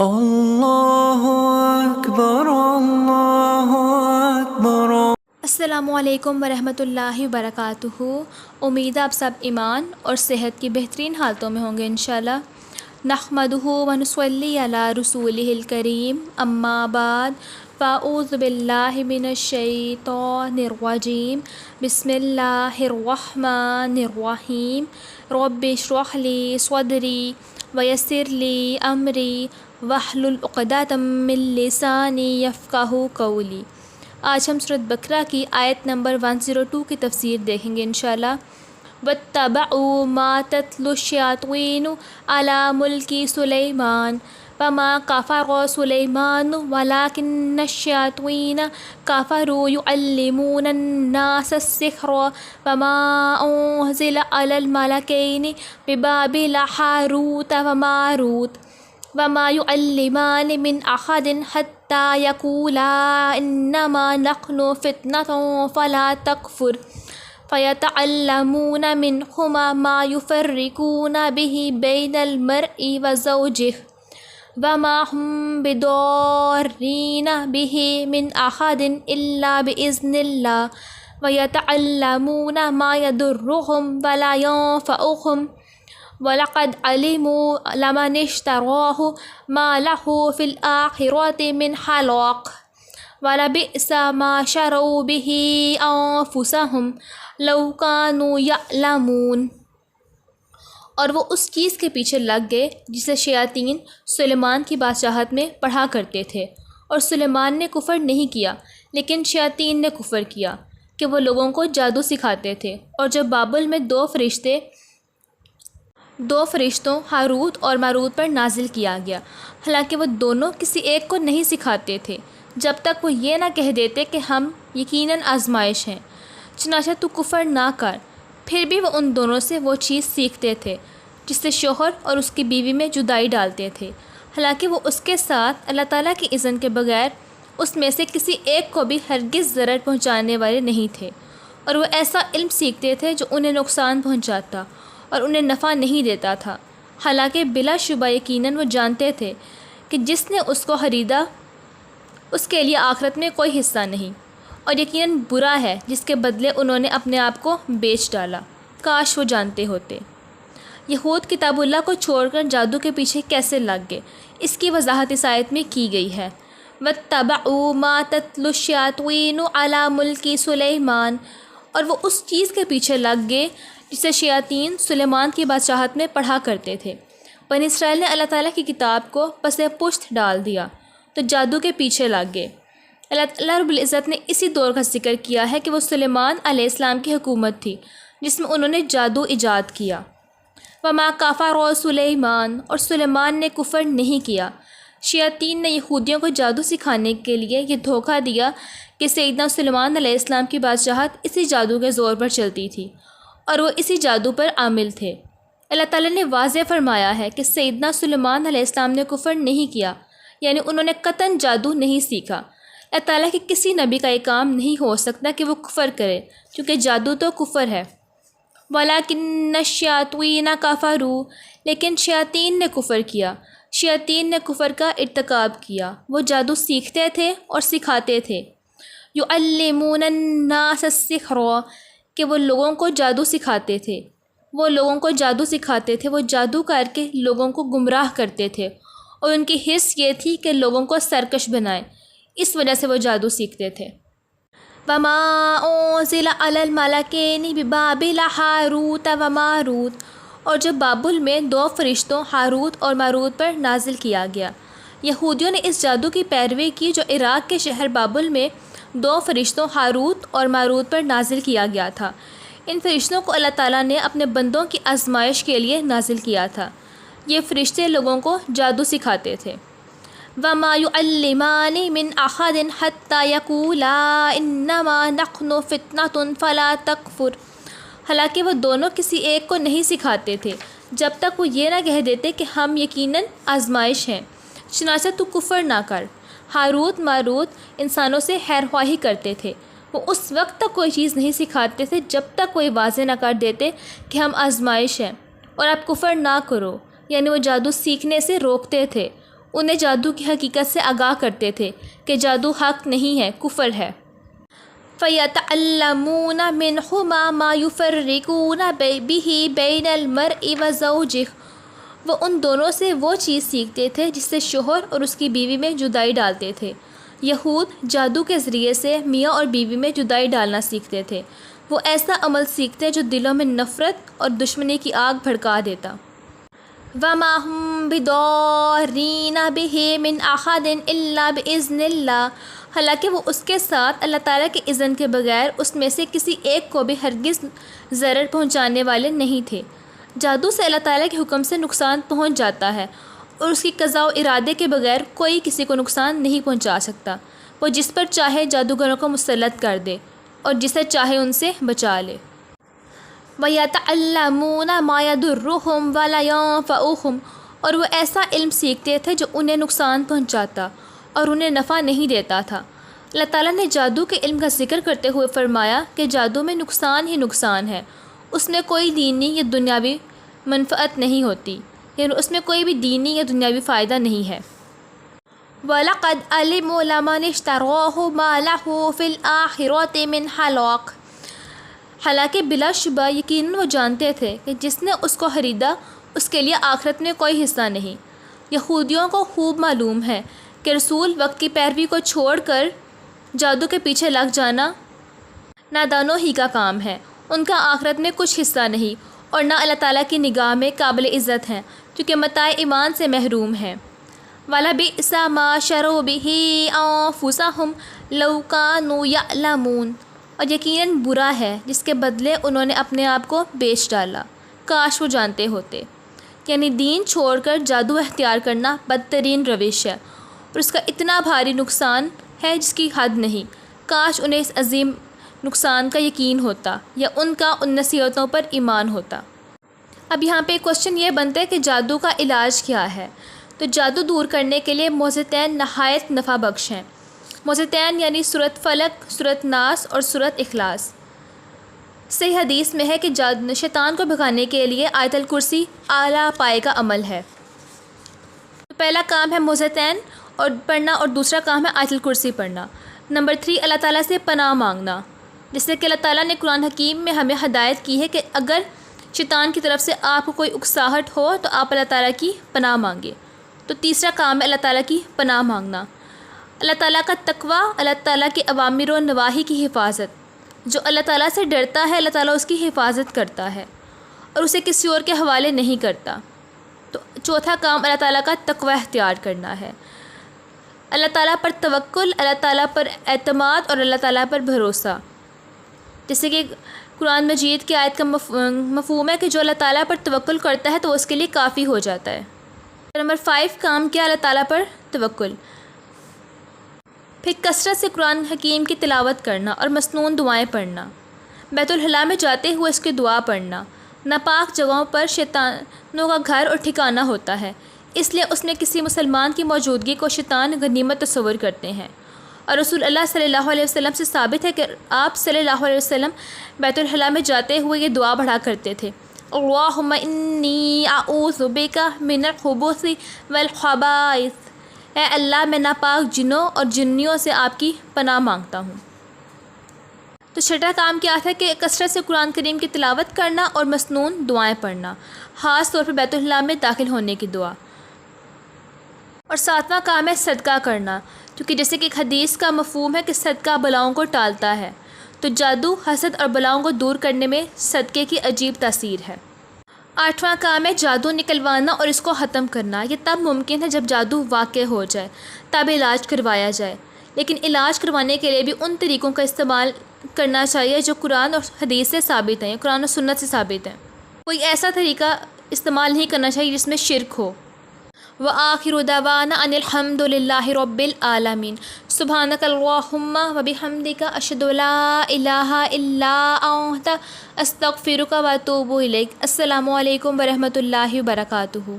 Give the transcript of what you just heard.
اللہ اکبر اللہ اکبر۔ السلام علیکم ورحمۃ اللہ وبرکاتہ۔ امید ہے آپ سب ایمان اور صحت کی بہترین حالتوں میں ہوں گے انشاءاللہ۔ نحمدہ و نصلی علی رسولہ الکریم، اما بعد، فاعوذ باللہ من الشیطان الرجیم، بسم اللہ الرحمن الرحیم۔ رب اشرح لی صدری ویسر لی امری واحلل عقدۃ من لسانی یفقہوا قولی۔ آج ہم سورۃ بقرہ کی آیت نمبر 102 کی تفسیر دیکھیں گے انشاءاللہ۔ وَاتَّبَعُوا مَا تَتْلُو الشَّيَاطِينُ عَلَى مُلْكِ سُلَيْمَانَ وَمَا كَفَرَ سُلَيْمَانُ وَلَٰكِنَّ الشَّيَاطِينَ كَفَرُوا يُعَلِّمُونَ النَّاسَ السِّحْرَ وَمَا أُنزِلَ عَلَى الْمَلَكَيْنِ بِبَابِلَ هَارُوتَ وَمَارُوتَ وَمَا يُعَلِّمَانِ مِنْ أَحَدٍ حَتَّىٰ يَقُولَا إِنَّمَا نَحْنُ فِتْنَةٌ فَلَا تَكْفُرْ فَيَتَعَلَّمُونَ مِنْهُمَا مَا يُفَرِّقُونَ بِهِ بَيْنَ الْمَرْءِ وَزَوْجِهِ وَمَا هُم بِضَارِّينَ بِهِ مِنْ أَحَدٍ إِلَّا بِإِذْنِ اللَّهِ وَيَتَعَلَّمُونَ مَا يَضُرُّهُمْ وَلَا يَنفَعُهُمْ وَلَقَدْ عَلِمُوا لَمَنِ اشْتَرَاهُ مَا لَهُ فِي الْآخِرَةِ مِنْ خَلَاقٍ وَلَبِئْسَ مَا شَرَوْا بِهِ أَنفُسَهُمْ لَوْ كَانُوا يَعْلَمُونَ۔ اور وہ اس چیز کے پیچھے لگ گئے جسے شیاطین سلیمان کی بادشاہت میں پڑھا کرتے تھے، اور سلیمان نے کفر نہیں کیا لیکن شیاطین نے کفر کیا کہ وہ لوگوں کو جادو سکھاتے تھے۔ اور جب بابل میں دو فرشتوں ہاروت اور ماروت پر نازل کیا گیا، حالانکہ وہ دونوں کسی ایک کو نہیں سکھاتے تھے جب تک وہ یہ نہ کہہ دیتے کہ ہم یقیناً آزمائش ہیں، چنانچہ تو کفر نہ کر۔ پھر بھی وہ ان دونوں سے وہ چیز سیکھتے تھے جس سے شوہر اور اس کی بیوی میں جدائی ڈالتے تھے، حالانکہ وہ اس کے ساتھ اللہ تعالیٰ کی اذن کے بغیر اس میں سے کسی ایک کو بھی ہرگز ضرر پہنچانے والے نہیں تھے، اور وہ ایسا علم سیکھتے تھے جو انہیں نقصان پہنچاتا اور انہیں نفع نہیں دیتا تھا، حالانکہ بلا شبہ یقیناً وہ جانتے تھے کہ جس نے اس کو خریدا اس کے لیے آخرت میں کوئی حصہ نہیں، اور یقیناً برا ہے جس کے بدلے انہوں نے اپنے آپ کو بیچ ڈالا۔ کاش وہ جانتے ہوتے۔ یہود کتاب اللہ کو چھوڑ کر جادو کے پیچھے کیسے لگ گئے، اس کی وضاحت اس آیت میں کی گئی ہے۔ وَاتَّبَعُوا مَا تَتْلُو الشَّيَاطِينُ عَلَى مُلْكِ سُلَيْمَانَ، اور وہ اس چیز کے پیچھے لگ گئے جسے شیاطین سلیمان کی بادشاہت میں پڑھا کرتے تھے۔ بنی اسرائیل نے اللہ تعالیٰ کی کتاب کو پس پشت ڈال دیا تو جادو کے پیچھے لگ گئے۔ اللہ رب العزت نے اسی دور کا ذکر کیا ہے کہ وہ سلیمان علیہ السلام کی حکومت تھی جس میں انہوں نے جادو ایجاد کیا۔ وَمَا كَفَرَ سُلَيْمَانَ، اور سلیمان نے کفر نہیں کیا۔ شیاطین نے یہودیوں کو جادو سکھانے کے لیے یہ دھوکہ دیا کہ سیدنا سلیمان علیہ السلام کی بادشاہت اسی جادو کے زور پر چلتی تھی اور وہ اسی جادو پر عامل تھے۔ اللہ تعالیٰ نے واضح فرمایا ہے کہ سیدنا سلیمان علیہ السلام نے کفر نہیں کیا، یعنی انہوں نے قطعاً جادو نہیں سیکھا۔ اللہ تعالیٰ کے کسی نبی کا یہ کام نہیں ہو سکتا کہ وہ کفر کرے، کیونکہ جادو تو کفر ہے۔ وَلَٰكِنَّ الشَّيَاطِينَ كَفَرُوا، لیکن شیاطین نے کفر کیا۔ شیاطین نے کفر کا ارتکاب کیا، وہ جادو سیکھتے تھے اور سکھاتے تھے۔ يُعَلِّمُونَ النَّاسَ السِّحْرَ، کہ وہ لوگوں کو جادو سکھاتے تھے، وہ جادو کر کے لوگوں کو گمراہ کرتے تھے، اور ان کی حرص یہ تھی کہ لوگوں کو سرکش بنائیں، اس وجہ سے وہ جادو سیکھتے تھے۔ وَمَا أُنزِلَ عَلَى الْمَلَكَيْنِ بِبَابِلَ هَارُوتَ وَمَارُوتَ، اور جب بابل میں دو فرشتوں ہاروت اور ماروت پر نازل کیا گیا۔ یہودیوں نے اس جادو کی پیروی کی جو عراق کے شہر بابل میں دو فرشتوں ہاروت اور ماروت پر نازل کیا گیا تھا۔ ان فرشتوں کو اللہ تعالیٰ نے اپنے بندوں کی آزمائش کے لیے نازل کیا تھا۔ یہ فرشتے لوگوں کو جادو سکھاتے تھے۔ وَمَا يُعَلِّمَانِ مِنْ أَحَدٍ حَتَّىٰ يَقُولَا إِنَّمَا نَحْنُ فِتْنَةٌ فَلَا تَكْفُرْ، حالانکہ وہ دونوں کسی ایک کو نہیں سکھاتے تھے جب تک وہ یہ نہ کہہ دیتے کہ ہم یقیناً آزمائش ہیں، چنانچہ تو کفر نہ کر۔ ہاروت ماروت انسانوں سے خیر خواہی کرتے تھے، وہ اس وقت تک کوئی چیز نہیں سکھاتے تھے جب تک کوئی واضح نہ کر دیتے کہ ہم آزمائش ہیں اور آپ کفر نہ کرو، یعنی وہ جادو سیکھنے سے روکتے تھے انہیں جادو کی حقیقت سے آگاہ کرتے تھے کہ جادو حق نہیں ہے، کفر ہے۔ فَيَتَعَلَّمُونَ مِنْهُمَا مَا يُفَرِّقُونَ بِهِ بَيْنَ الْمَرْءِ وَزَوْجِهِ وہ ان دونوں سے وہ چیز سیکھتے تھے جس سے شوہر اور اس کی بیوی میں جدائی ڈالتے تھے۔ یہود جادو کے ذریعے سے میاں اور بیوی میں جدائی ڈالنا سیکھتے تھے۔ وہ ایسا عمل سیکھتے جو دلوں میں نفرت اور دشمنی کی آگ بھڑکا دیتا۔ وَمَا هُم بِضَارِّينَ بِهِ مِنْ أَحَدٍ إِلَّا بِإِذْنِ اللَّهِ حالانکہ وہ اس کے ساتھ اللہ تعالیٰ کے اذن کے بغیر اس میں سے کسی ایک کو بھی ہرگز ضرر پہنچانے والے نہیں تھے۔ جادو سے اللہ تعالیٰ کے حکم سے نقصان پہنچ جاتا ہے اور اس کی قضاء و ارادے کے بغیر کوئی کسی کو نقصان نہیں پہنچا سکتا۔ وہ جس پر چاہے جادوگروں کو مسلط کر دے اور جسے چاہے ان سے بچا لے۔ وَيَتَعَلَّمُونَ مَا يَضُرُّهُمْ وَلَا يَنفَعُهُمْ اور وہ ایسا علم سیکھتے تھے جو انہیں نقصان پہنچاتا اور انہیں نفع نہیں دیتا تھا۔ اللہ تعالیٰ نے جادو کے علم کا ذکر کرتے ہوئے فرمایا کہ جادو میں نقصان ہی نقصان ہے، اس میں کوئی دینی یا دنیاوی منفعت نہیں ہوتی، یعنی اس میں کوئی بھی دینی یا دنیاوی فائدہ نہیں ہے۔ وَلَقَدْ عَلِمُوا لَمَنِ اشْتَرَاهُ مَا لَهُ فِي الْآخِرَةِ مِنْ خَلَاقٍ حالانکہ بلا شبہ یقیناً وہ جانتے تھے کہ جس نے اس کو خریدا اس کے لیے آخرت میں کوئی حصہ نہیں۔ یہودیوں کو خوب معلوم ہے کہ رسول وقت کی پیروی کو چھوڑ کر جادو کے پیچھے لگ جانا نادانوں ہی کا کام ہے۔ ان کا آخرت میں کچھ حصہ نہیں اور نہ اللہ تعالیٰ کی نگاہ میں قابل عزت ہیں، کیونکہ متاع ایمان سے محروم ہیں۔ وَلَبِئْسَ مَا شَرَوْا بِهِ أَنفُسَهُمْ لَوْ كَانُوا يَعْلَمُونَ اور یقیناً برا ہے جس کے بدلے انہوں نے اپنے آپ کو بیچ ڈالا، کاش وہ جانتے ہوتے۔ یعنی دین چھوڑ کر جادو اختیار کرنا بدترین روش ہے اور اس کا اتنا بھاری نقصان ہے جس کی حد نہیں۔ کاش انہیں اس عظیم نقصان کا یقین ہوتا یا ان کا ان نصیحتوں پر ایمان ہوتا۔ اب یہاں پہ کوشچن یہ بنتا ہے کہ جادو کا علاج کیا ہے؟ تو جادو دور کرنے کے لیے معوذتین نہایت نفع بخش ہیں۔ معوذتین یعنی سورۃ فلق، سورۃ ناس اور سورۃ اخلاص۔ صحیح حدیث میں ہے کہ شیطان کو بھگانے کے لیے آیت الکرسی اعلیٰ پائے کا عمل ہے۔ پہلا کام ہے معوذتین اور پڑھنا اور دوسرا کام ہے آیت الکرسی پڑھنا۔ نمبر 3 اللہ تعالیٰ سے پناہ مانگنا، جس سے کہ اللہ تعالیٰ نے قرآن حکیم میں ہمیں ہدایت کی ہے کہ اگر شیطان کی طرف سے آپ کو کوئی اکساہٹ ہو تو آپ اللہ تعالیٰ کی پناہ مانگے۔ تو تیسرا کام ہے اللہ تعالیٰ کی پناہ مانگنا۔ اللہ تعالیٰ کا تقویٰ، اللہ تعالیٰ کے اوامر و نواہی کی حفاظت۔ جو اللہ تعالیٰ سے ڈرتا ہے اللہ تعالیٰ اس کی حفاظت کرتا ہے اور اسے کسی اور کے حوالے نہیں کرتا۔ تو چوتھا کام اللہ تعالیٰ کا تقویٰ اختیار کرنا ہے۔ اللہ تعالیٰ پر توکل، اللہ تعالیٰ پر اعتماد اور اللہ تعالیٰ پر بھروسہ۔ جیسے کہ قرآن مجید کی آیت کا مفہوم ہے کہ جو اللہ تعالیٰ پر توکل کرتا ہے تو اس کے لیے کافی ہو جاتا ہے۔ نمبر 5 کام کیا؟ اللہ تعالیٰ پر توکل۔ پھر کثرت سے قرآن حکیم کی تلاوت کرنا اور مسنون دعائیں پڑھنا، بیت الخلاء میں جاتے ہوئے اس کی دعا پڑھنا۔ ناپاک جگہوں پر شیطانوں کا گھر اور ٹھکانہ ہوتا ہے، اس لیے اس میں کسی مسلمان کی موجودگی کو شیطان غنیمت تصور کرتے ہیں۔ اور رسول اللہ صلی اللہ علیہ وسلم سے ثابت ہے کہ آپ صلی اللہ علیہ وسلم بیت الخلاء میں جاتے ہوئے یہ دعا پڑھا کرتے تھے: اللہم انی اعوذ بک من الخبث والخبائث، اے اللہ میں ناپاک جنوں اور جنیوں سے آپ کی پناہ مانگتا ہوں۔ تو چھٹا کام کیا تھا کہ کثرت سے قرآن کریم کی تلاوت کرنا اور مسنون دعائیں پڑھنا، خاص طور پر بیت الخلاء میں داخل ہونے کی دعا۔ اور 7واں کام ہے صدقہ کرنا، کیونکہ جیسے کہ ایک حدیث کا مفہوم ہے کہ صدقہ بلاؤں کو ٹالتا ہے، تو جادو، حسد اور بلاؤں کو دور کرنے میں صدقے کی عجیب تاثیر ہے۔ 8واں کام ہے جادو نکلوانا اور اس کو ختم کرنا۔ یہ تب ممکن ہے جب جادو واقع ہو جائے، تب علاج کروایا جائے، لیکن علاج کروانے کے لیے بھی ان طریقوں کا استعمال کرنا چاہیے جو قرآن اور حدیث سے ثابت ہیں، قرآن و سنت سے ثابت ہیں۔ کوئی ایسا طریقہ استعمال نہیں کرنا چاہیے جس میں شرک ہو۔ وآخر دعوانا ان الحمد للہ رب العالمین، سبحانک اللہم وبحمدک، اشہد ان لا الہ الا انت، استغفرک واتوب الیک۔ السلام علیکم ورحمۃ اللہ وبرکاتہ۔